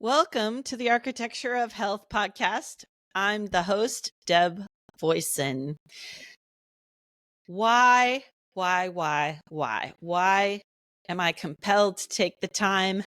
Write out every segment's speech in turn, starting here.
Welcome to the Architecture of Health podcast. I'm the host, Deb Voisin. Why am I compelled to take the time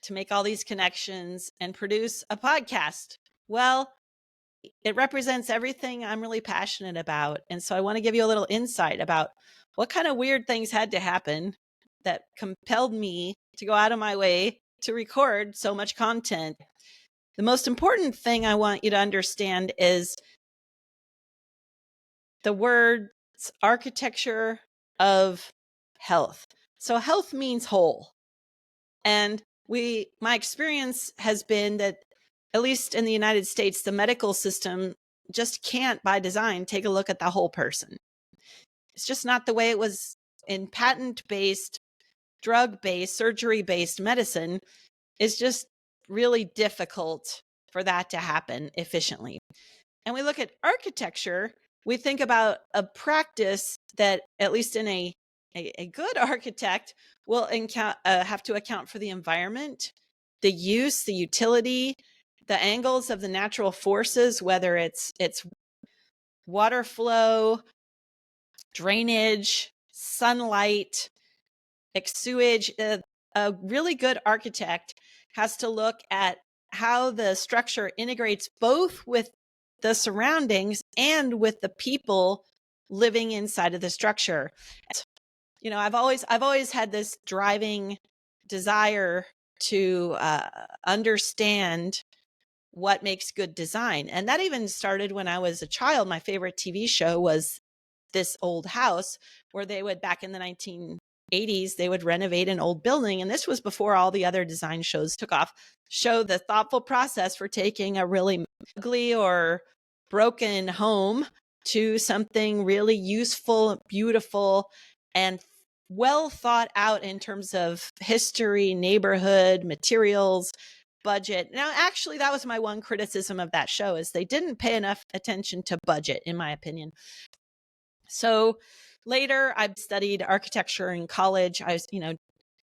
to make all these connections and produce a podcast? Well, it represents everything I'm really passionate about. And so I want to give you a little insight about what kind of weird things had to happen that compelled me to go out of my way to record so much content. The most important thing I want you to understand is the words architecture of health. So health means whole. And my experience has been that, at least in the United States, the medical system just can't by design take a look at the whole person. It's just not the way it was in patent-based, drug-based, surgery-based medicine. It's just really difficult for that to happen efficiently. And we look at architecture, we think about a practice that, at least in a good architect, will have to account for the environment, the use, the utility, the angles of the natural forces, whether it's water flow, drainage, sunlight, sewage. A really good architect has to look at how the structure integrates both with the surroundings and with the people living inside of the structure. You know, I've always had this driving desire to understand what makes good design. And that even started when I was a child. My favorite TV show was This Old House, where they would, back in the 1980s, they would renovate an old building. And this was before all the other design shows took off. Show the thoughtful process for taking a really ugly or broken home to something really useful, beautiful, and well thought out in terms of history, neighborhood, materials, budget. Now, actually, that was my one criticism of that show, is they didn't pay enough attention to budget, in my opinion. So later, I studied architecture in college. I was,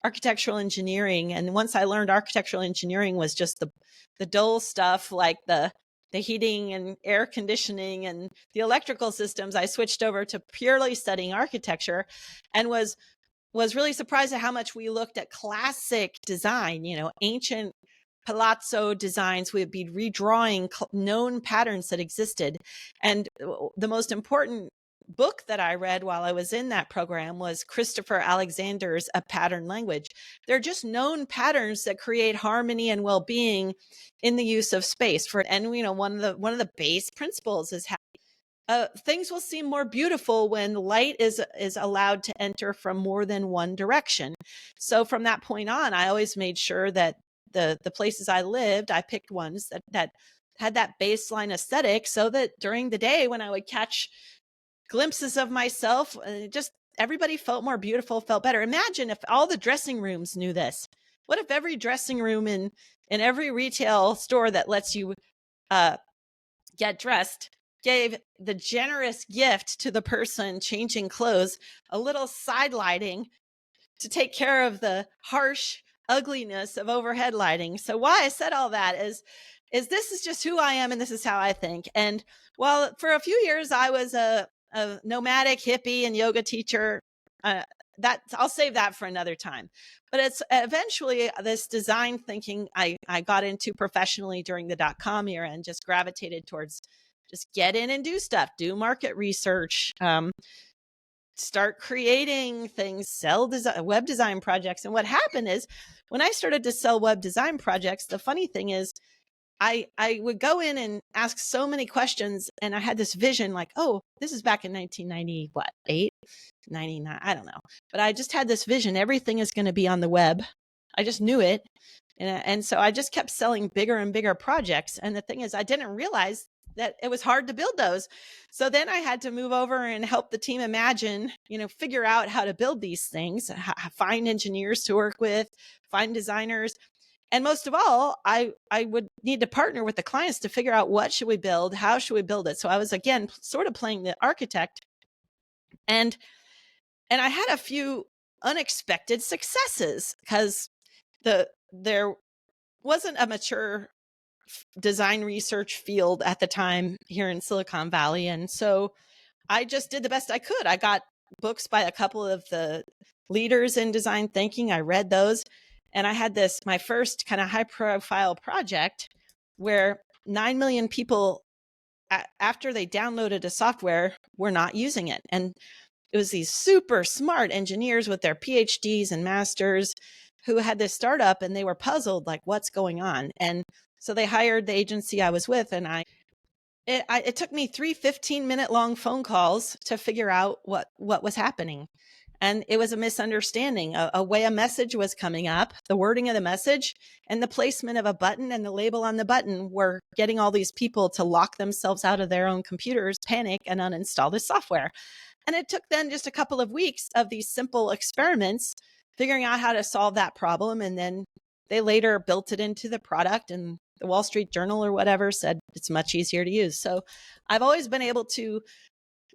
architectural engineering. And once I learned architectural engineering was just the dull stuff, like the heating and air conditioning and the electrical systems, I switched over to purely studying architecture, and was really surprised at how much we looked at classic design, ancient palazzo designs. We'd be redrawing known patterns that existed. And the most important book that I read while I was in that program was Christopher Alexander's A Pattern Language. They're just known patterns that create harmony and well-being in the use of space. And one of the base principles is how things will seem more beautiful when light is allowed to enter from more than one direction. So from that point on, I always made sure that the places I lived, I picked ones that had that baseline aesthetic, so that during the day when I would catch glimpses of myself, just everybody felt more beautiful, felt better. Imagine if all the dressing rooms knew this. What if every dressing room in every retail store that lets you get dressed gave the generous gift to the person changing clothes a little side lighting to take care of the harsh ugliness of overhead lighting? So why I said all that is this is just who I am, and this is how I think. And while for a few years I was a nomadic hippie and yoga teacher, that I'll save that for another time. But it's eventually this design thinking I got into professionally during the .com era, and just gravitated towards just get in and do stuff, do market research, start creating things, sell web design projects. And what happened is, when I started to sell web design projects, the funny thing is I would go in and ask so many questions, and I had this vision like, oh, this is back in 1990, 99, I don't know. But I just had this vision, everything is going to be on the web. I just knew it. And so I just kept selling bigger and bigger projects. And the thing is, I didn't realize that it was hard to build those. So then I had to move over and help the team imagine, figure out how to build these things, find engineers to work with, find designers. And most of all, I would need to partner with the clients to figure out what should we build, how should we build it. So I was, again, sort of playing the architect. And I had a few unexpected successes, because wasn't a mature design research field at the time here in Silicon Valley. And so I just did the best I could. I got books by a couple of the leaders in design thinking. I read those. And I had my first kind of high profile project where 9 million people, after they downloaded a software, were not using it. And it was these super smart engineers with their PhDs and masters who had this startup, and they were puzzled, like, what's going on? And so they hired the agency I was with, and it took me 3 15-minute long phone calls to figure out what was happening. And it was a misunderstanding, a way a message was coming up, the wording of the message and the placement of a button and the label on the button were getting all these people to lock themselves out of their own computers, panic, and uninstall the software. And it took then just a couple of weeks of these simple experiments, figuring out how to solve that problem. And then they later built it into the product, and the Wall Street Journal or whatever said it's much easier to use. So I've always been able to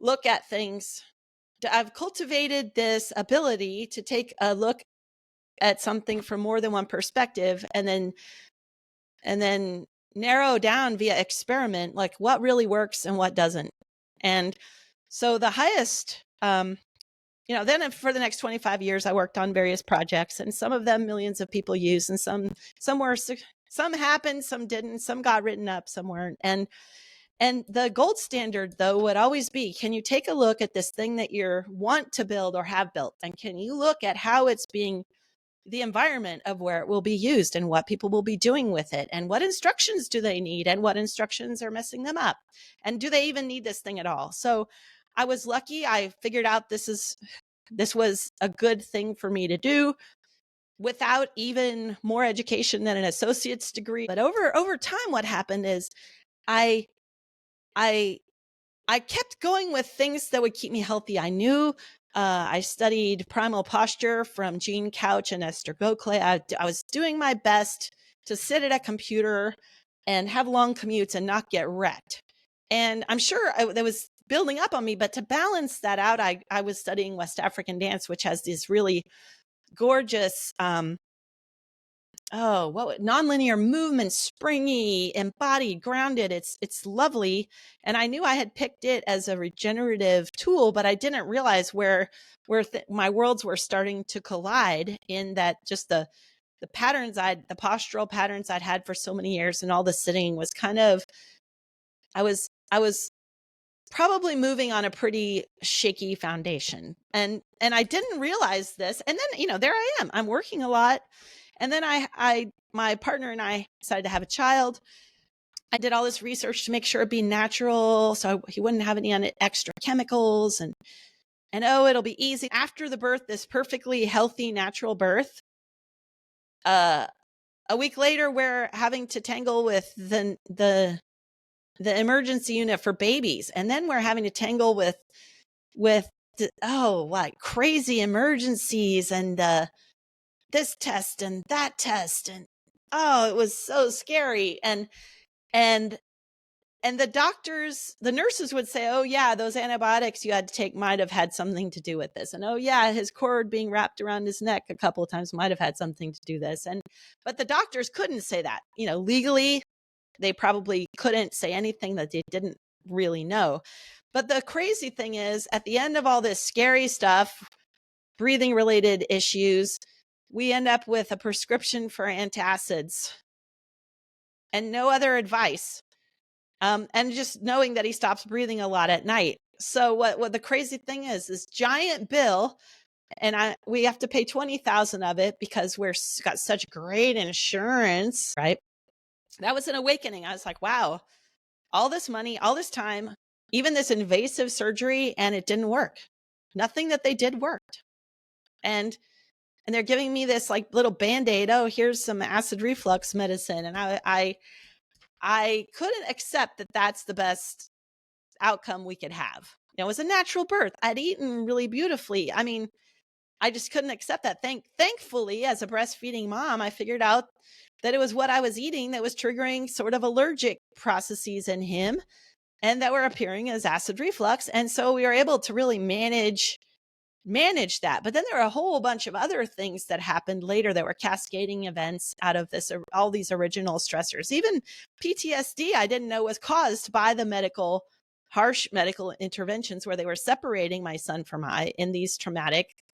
look at things. I've cultivated this ability to take a look at something from more than one perspective, and then narrow down via experiment, like what really works and what doesn't. And so the highest, then for the next 25 years, I worked on various projects, and some of them millions of people used, and some happened, some didn't, some got written up, some weren't. And the gold standard, though, would always be, can you take a look at this thing that you want to build or have built? And can you look at how it's being, the environment of where it will be used and what people will be doing with it? And what instructions do they need? And what instructions are messing them up? And do they even need this thing at all? So I was lucky. I figured out this was a good thing for me to do without even more education than an associate's degree. But over time, what happened is I kept going with things that would keep me healthy. I knew I studied primal posture from Jean Couch and Esther Goclay. I was doing my best to sit at a computer and have long commutes and not get wrecked. And I'm sure that was building up on me, but to balance that out, I was studying West African dance, which has these really gorgeous nonlinear movement, springy, embodied, grounded. It's lovely. And I knew I had picked it as a regenerative tool, but I didn't realize where my worlds were starting to collide, in that just the postural patterns I'd had for so many years, and all the sitting was kind of, I was probably moving on a pretty shaky foundation. And I didn't realize this. And then, there I am, I'm working a lot. And then my partner and I decided to have a child. I did all this research to make sure it'd be natural, so he wouldn't have any extra chemicals, and it'll be easy. After the birth, this perfectly healthy, natural birth, a week later, we're having to tangle with the emergency unit for babies, and then we're having to tangle with crazy emergencies, and this test and that test, and it was so scary. And the nurses would say, oh yeah, those antibiotics you had to take might have had something to do with this. And oh yeah, his cord being wrapped around his neck a couple of times might have had something to do with this. But the doctors couldn't say that. Legally, they probably couldn't say anything that they didn't really know. But the crazy thing is, at the end of all this scary stuff, breathing related issues, we end up with a prescription for antacids and no other advice. And just knowing that he stops breathing a lot at night. So what the crazy thing is, this giant bill, and we have to pay 20,000 of it because got such great insurance, right? That was an awakening. I was like, wow, all this money, all this time, even this invasive surgery, and it didn't work. Nothing that they did worked. And they're giving me this like little Band-Aid. Oh, here's some acid reflux medicine. And I couldn't accept that that's the best outcome we could have. It was a natural birth. I'd eaten really beautifully. I mean, I just couldn't accept that. Thankfully, as a breastfeeding mom, I figured out that it was what I was eating that was triggering sort of allergic processes in him, and that were appearing as acid reflux. And so we were able to really manage manage that. But then there are a whole bunch of other things that happened later that were cascading events out of this, all these original stressors. Even PTSD, I didn't know was caused by the harsh medical interventions where they were separating my son from I in these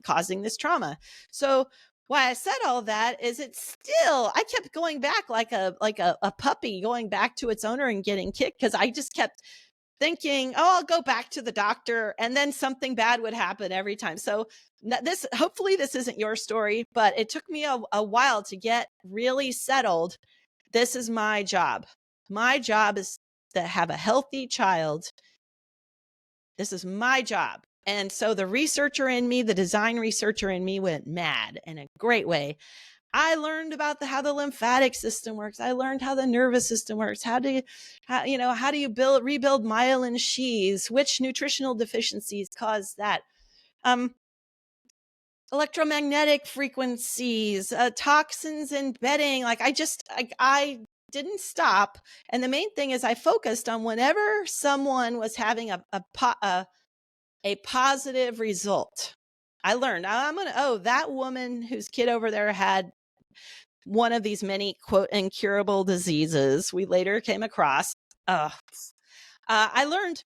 causing this trauma. So why I said all that is I kept going back like a puppy going back to its owner and getting kicked, because I just kept thinking, oh, I'll go back to the doctor, and then something bad would happen every time. So hopefully this isn't your story, but it took me a while to get really settled. This is my job. My job is to have a healthy child. This is my job. And so the researcher in me, the design researcher in me, went mad in a great way. I learned about how the lymphatic system works. I learned how the nervous system works. How do you rebuild myelin sheaths? Which nutritional deficiencies cause that? Electromagnetic frequencies, toxins in bedding. Like I didn't stop. And the main thing is I focused on whenever someone was having a positive result. I learned that woman whose kid over there had one of these many, quote, incurable diseases we later came across. I learned,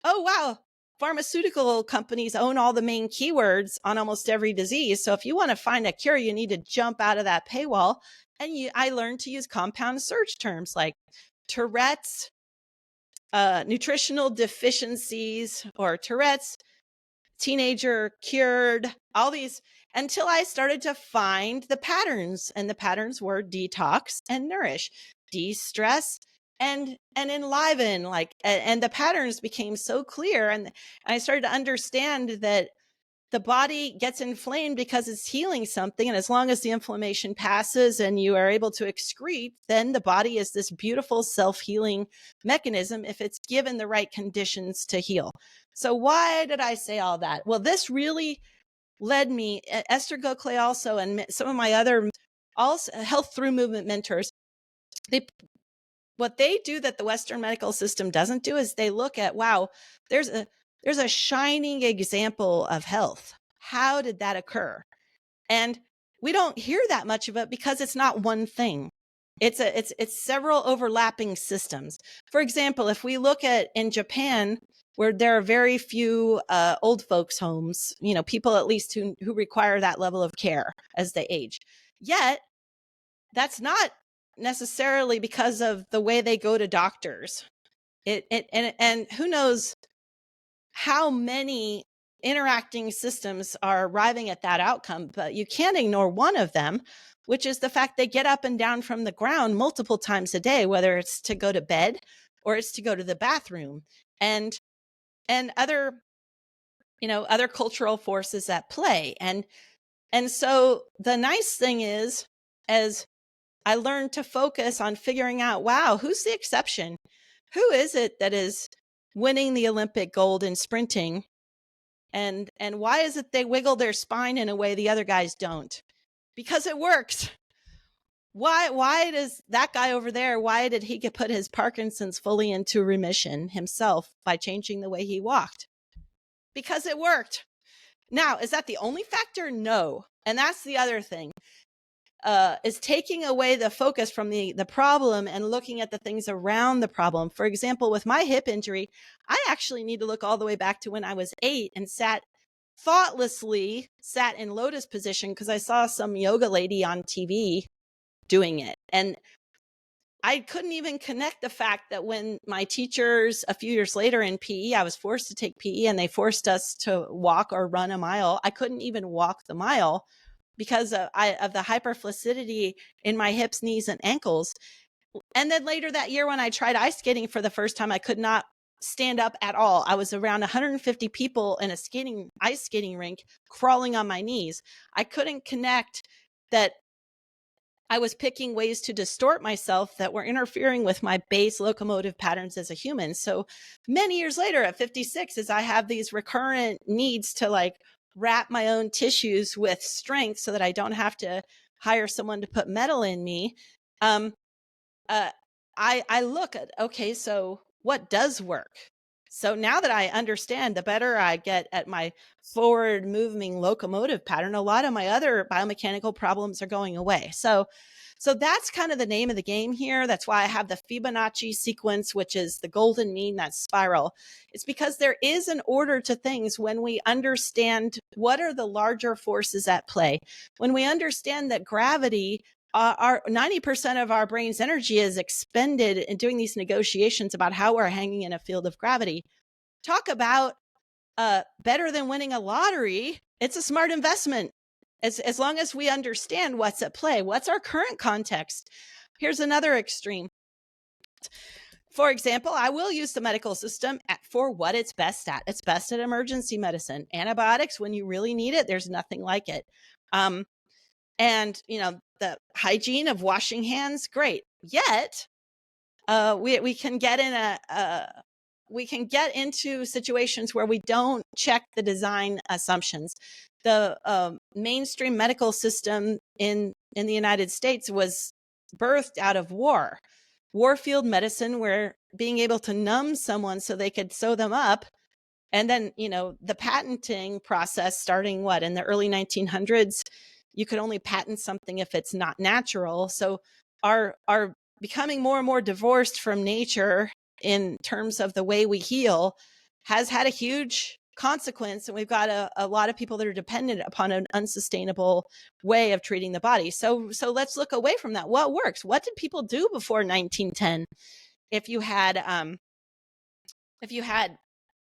oh, wow, pharmaceutical companies own all the main keywords on almost every disease. So if you want to find a cure, you need to jump out of that paywall. And I learned to use compound search terms like Tourette's, nutritional deficiencies, or Tourette's, teenager cured, all these, until I started to find the patterns. And the patterns were detox and nourish, de-stress and enliven. And the patterns became so clear. And I started to understand that the body gets inflamed because it's healing something. And as long as the inflammation passes and you are able to excrete, then the body is this beautiful self-healing mechanism if it's given the right conditions to heal. So why did I say all that? Well, this really led me, Esther Goclay also, and some of my other health through movement mentors, what they do that the Western medical system doesn't do is they look at, wow, there's a shining example of health. How did that occur? And we don't hear that much of it because it's not one thing. It's several overlapping systems. For example, if we look at in Japan, where there are very few old folks homes, people at least who require that level of care as they age. Yet, that's not necessarily because of the way they go to doctors. And who knows how many interacting systems are arriving at that outcome, but you can't ignore one of them, which is the fact they get up and down from the ground multiple times a day, whether it's to go to bed or it's to go to the bathroom, and other cultural forces at play. And so the nice thing is, as I learned to focus on figuring out, wow, who's the exception? Who is it that is winning the Olympic gold in sprinting? And why is it they wiggle their spine in a way the other guys don't? Because it works. Why does that guy over there, why did he put his Parkinson's fully into remission himself by changing the way he walked? Because it worked. Now, is that the only factor? No. And that's the other thing. Is taking away the focus from the problem and looking at the things around the problem. For example, with my hip injury, I actually need to look all the way back to when I was 8 and thoughtlessly sat in lotus position because I saw some yoga lady on TV doing it. And I couldn't even connect the fact that when my teachers, a few years later in PE, I was forced to take PE and they forced us to walk or run a mile. I couldn't even walk the mile because of the hyperflaccidity in my hips, knees, and ankles. And then later that year when I tried ice skating for the first time, I could not stand up at all. I was around 150 people in a ice skating rink crawling on my knees. I couldn't connect that I was picking ways to distort myself that were interfering with my base locomotive patterns as a human. So many years later at 56, as I have these recurrent needs to wrap my own tissues with strength so that I don't have to hire someone to put metal in me, I look at, okay, so what does work? So now that I understand, the better I get at my forward moving locomotive pattern, a lot of my other biomechanical problems are going away. So that's kind of the name of the game here. That's why I have the Fibonacci sequence, which is the golden mean, that spiral. It's because there is an order to things when we understand what are the larger forces at play. When we understand that gravity, our 90% of our brain's energy is expended in doing these negotiations about how we're hanging in a field of gravity. Talk about better than winning a lottery. It's a smart investment. As long as we understand what's at play, what's our current context. Here's another extreme. For example, I will use the medical system for what it's best at. It's best at emergency medicine. Antibiotics, when you really need it, there's nothing like it. And, the hygiene of washing hands, great. Yet, we can get in we can get into situations where we don't check the design assumptions. The mainstream medical system in the United States was birthed out of warfield medicine, where being able to numb someone so they could sew them up. And then, the patenting process starting in the early 1900s, you could only patent something if it's not natural. So our becoming more and more divorced from nature in terms of the way we heal has had a huge consequence. And we've got a lot of people that are dependent upon an unsustainable way of treating the body. So let's look away from that. What works? What did people do before 1910? If you had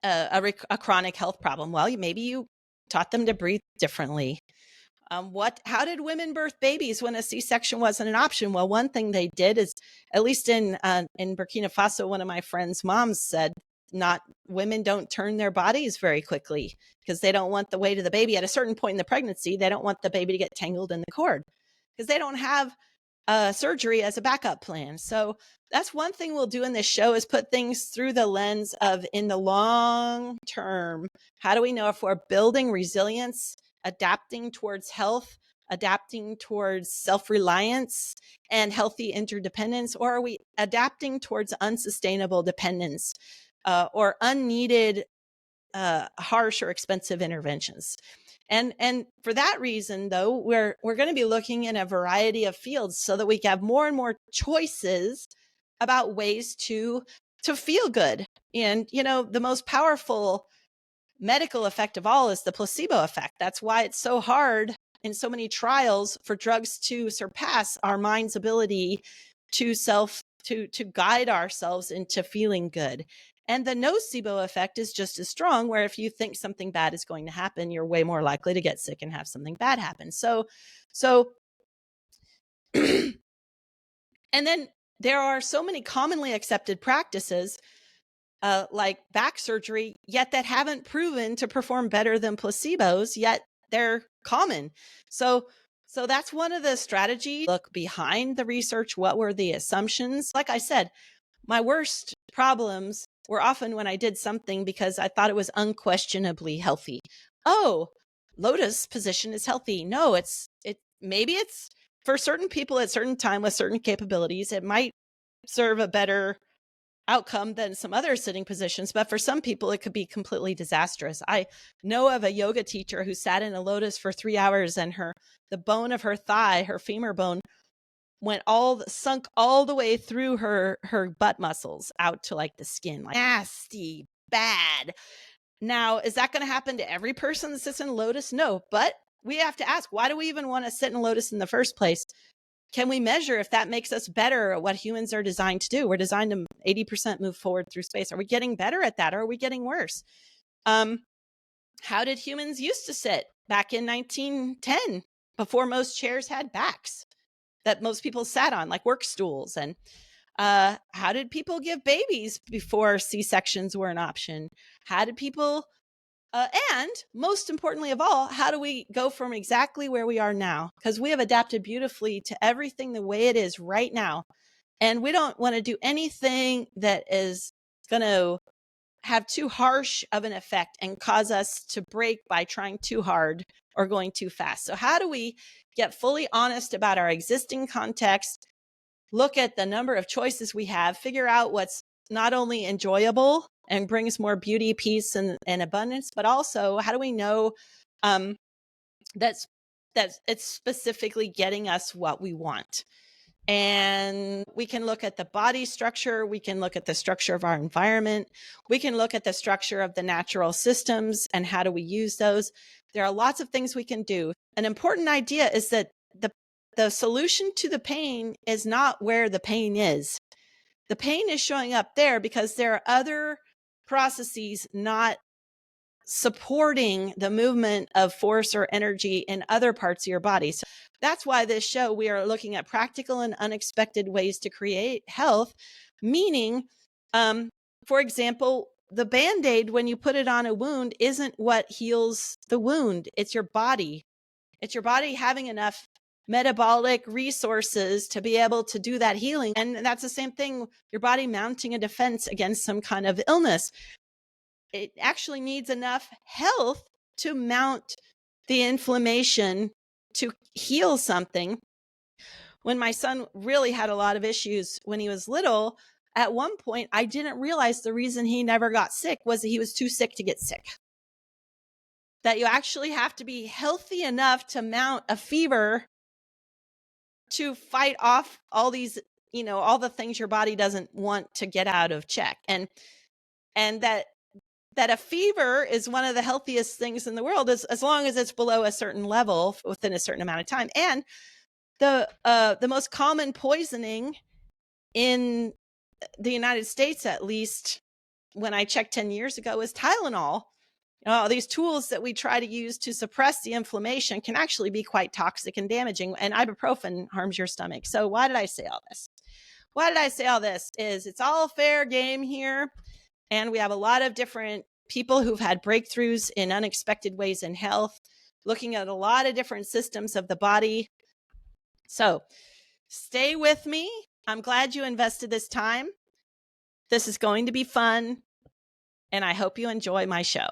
a chronic health problem, well, maybe you taught them to breathe differently. How did women birth babies when a C-section wasn't an option? Well, one thing they did is, at least in Burkina Faso, one of my friend's moms said, women don't turn their bodies very quickly because they don't want the weight of the baby at a certain point in the pregnancy. They don't want the baby to get tangled in the cord because they don't have surgery as a backup plan. So that's one thing we'll do in this show, is put things through the lens of, in the long term, how do we know if we're building resilience, adapting towards health, adapting towards self-reliance and healthy interdependence, or are we adapting towards unsustainable dependence or unneeded harsh or expensive interventions? And for that reason, though, we're going to be looking in a variety of fields so that we can have more and more choices about ways to feel good. And, the most powerful medical effect of all is the placebo effect. That's why it's so hard in so many trials for drugs to surpass our mind's ability to guide ourselves into feeling good. And the nocebo effect is just as strong, where if you think something bad is going to happen, you're way more likely to get sick and have something bad happen. So and then there are so many commonly accepted practices like back surgery, yet that haven't proven to perform better than placebos, yet they're common. So that's one of the strategies. Look behind the research. What were the assumptions? Like I said, my worst problems were often when I did something because I thought it was unquestionably healthy. Oh, lotus position is healthy. No, maybe it's for certain people at certain time with certain capabilities, it might serve a better outcome than some other sitting positions, but for some people it could be completely disastrous. I know of a yoga teacher who sat in a lotus for 3 hours, and the bone of her thigh, her femur bone, sunk all the way through her butt muscles out to the skin. Nasty, bad. Now, is that going to happen to every person that sits in lotus? No, but we have to ask, why do we even want to sit in lotus in the first place? Can we measure if that makes us better at what humans are designed to do? We're designed to 80% move forward through space. Are we getting better at that, or are we getting worse? How did humans used to sit back in 1910, before most chairs had backs that most people sat on, like work stools? And how did people give babies before C-sections were an option? How did people and most importantly of all, how do we go from exactly where we are now? Because we have adapted beautifully to everything the way it is right now. And we don't want to do anything that is going to have too harsh of an effect and cause us to break by trying too hard or going too fast. So how do we get fully honest about our existing context, look at the number of choices we have, figure out what's not only enjoyable, and brings more beauty, peace, and abundance. But also, how do we know that's it's specifically getting us what we want? And we can look at the body structure. We can look at the structure of our environment. We can look at the structure of the natural systems and how do we use those. There are lots of things we can do. An important idea is that the solution to the pain is not where the pain is. The pain is showing up there because there are other processes not supporting the movement of force or energy in other parts of your body. So that's why this show, we are looking at practical and unexpected ways to create health, meaning, for example, the Band-Aid, when you put it on a wound, isn't what heals the wound. It's your body. It's your body having enough metabolic resources to be able to do that healing. And that's the same thing, your body mounting a defense against some kind of illness. It actually needs enough health to mount the inflammation to heal something. When my son really had a lot of issues when he was little, at one point, I didn't realize the reason he never got sick was that he was too sick to get sick. That you actually have to be healthy enough to mount a fever to fight off all these, all the things your body doesn't want to get out of check. And that a fever is one of the healthiest things in the world, as long as it's below a certain level within a certain amount of time. And the most common poisoning in the United States, at least when I checked 10 years ago, is Tylenol. These tools that we try to use to suppress the inflammation can actually be quite toxic and damaging, and ibuprofen harms your stomach. So why did I say all this? Why did I say all this? Is it's all fair game here. And we have a lot of different people who've had breakthroughs in unexpected ways in health, looking at a lot of different systems of the body. So stay with me. I'm glad you invested this time. This is going to be fun, and I hope you enjoy my show.